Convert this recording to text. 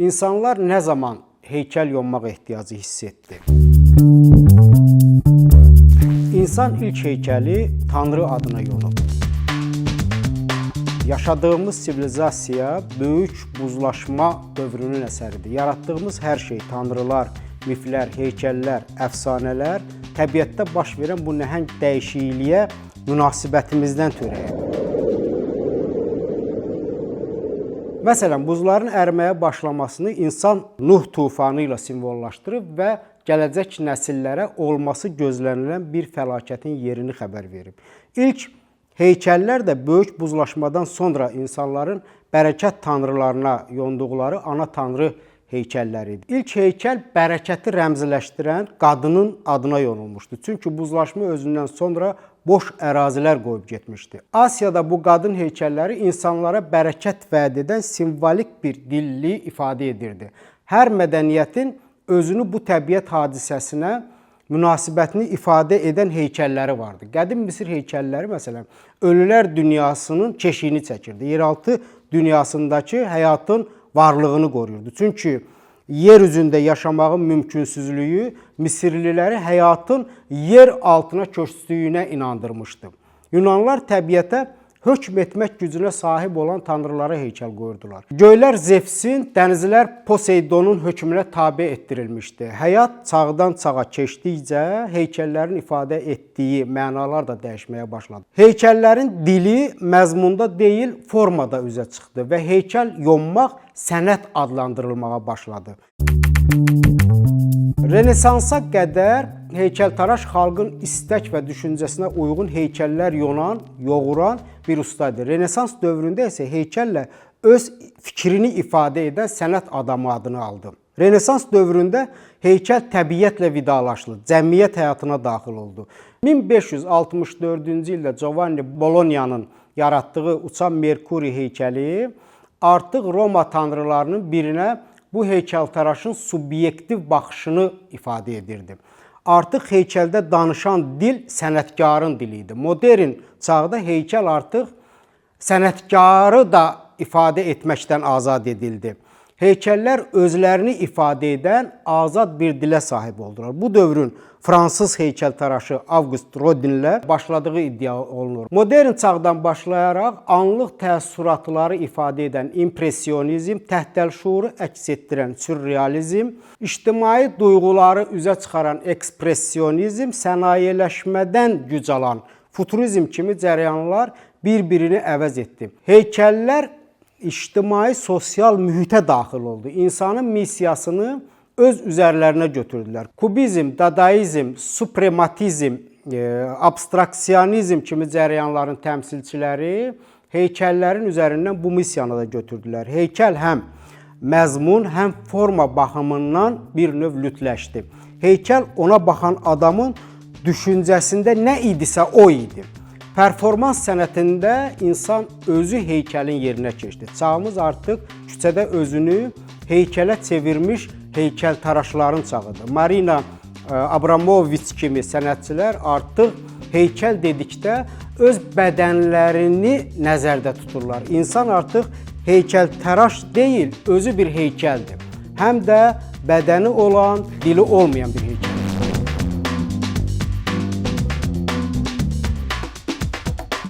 İnsanlar ne zaman heykel yonmaq ehtiyacı hiss etdi? İnsan ilk heykeli Tanrı adına yonub. Yaşadığımız sivilizasiya böyük buzlaşma dövrünün əsəridir. Yaratdığımız hər şey, tanrılar, miflər, heykəllər, əfsanələr təbiətdə baş verən bu nəhəng dəyişikliyə münasibətimizdən törəyir. Məsələn, buzların əriməyə başlamasını insan Nuh tufanı ilə simvollaşdırıb və gələcək nəsillərə olması gözlənilən bir fəlakətin yerini xəbər verib. İlk heykəllər də böyük buzlaşmadan sonra insanların bərəkət tanrılarına yonduqları ana tanrı heykəlləri idi. İlk heykəl bərəkəti rəmzləşdirən qadının adına yonulmuşdu. Çünki buzlaşma özündən sonra boş ərazilər qoyub getmişdi. Asiyada bu qadın heykəlləri insanlara bərəkət vəd edən simvolik bir dilli ifadə edirdi. Hər mədəniyyətin özünü bu təbiət hadisəsinə münasibətini ifadə edən heykəlləri vardı. Qədim Misir heykəlləri məsələn ölülər dünyasının keşiyini çəkirdi. Yeraltı dünyasındakı həyatın varlığını qoruyurdu. Çünki yer üzündə yaşamağın mümkünsüzlüyü Misirliləri həyatın yer altına köçdüyünə inandırmışdı. Yunanlar təbiətə hökm etmək gücünə sahib olan tanrılara heykəl qoyurdular. Göylər Zevsin, dənizlər Poseidonun hökmünə tabe etdirilmişdi. Həyat çağdan çağa keçdikcə heykəllərin ifadə etdiyi mənalar da dəyişməyə başladı. Heykəllərin dili məzmunda deyil, formada üzə çıxdı və heykəl yonmaq sənət adlandırılmağa başladı. Renesansa qədər heykəltaraş xalqın istək və düşüncəsinə uyğun heykəllər yonan, yoğuran bir ustadır. Renesans dövründə isə heykəllə öz fikrini ifadə edən sənət adamı adını aldı. Renesans dövründə heykəl təbiətlə vidalaşdı, cəmiyyət həyatına daxil oldu. 1564-cü ildə Giovanni Bologna'nın yaratdığı uçan Merkuri heykəli artıq Roma tanrılarının birinə bu heykəltaraşın subyektiv baxışını ifadə edirdi. Artıq heykəldə danışan dil sənətkarın dili idi. Modern çağda heykəl artıq sənətkarı da ifadə etməkdən azad edildi. Heykəllər özlərini ifadə edən azad bir dilə sahib oldular. Bu dövrün Fransız heykəltaraşı Auguste Rodinlə başladığı iddia olunur. Modern çağdan başlayaraq anlıq təəssüratları ifadə edən impressionizm, təhtəlşuuru əks etdirən sürrealizm, ictimai duyğuları üzə çıxaran ekspressionizm, sənayeləşmədən güc alan futurizm kimi cərəyanlar bir-birini əvəz etdi. Heykəllər ictimai sosial mühitə daxil oldu. İnsanın missiyasını öz üzərlərinə götürdülər. Kubizm, dadaizm, suprematizm, abstraksionizm kimi cərəyanların təmsilçiləri heykəllərin üzərindən bu missiyanı da götürdülər. Heykəl həm məzmun, həm forma baxımından bir növ lütləşdi. Heykəl ona baxan adamın düşüncəsində nə idisə o idi. Performans sənətində insan özü heykəlin yerinə keçdi. Çağımız artıq küçədə özünü heykələ çevirmiş heykəltaraşların çağıdır. Marina Abramoviç kimi sənətçilər artıq heykəl dedikdə öz bədənlərini nəzərdə tuturlar. İnsan artıq heykəltaraş deyil, özü bir heykəldir. Həm də bədəni olan, dili olmayan bir heykəl.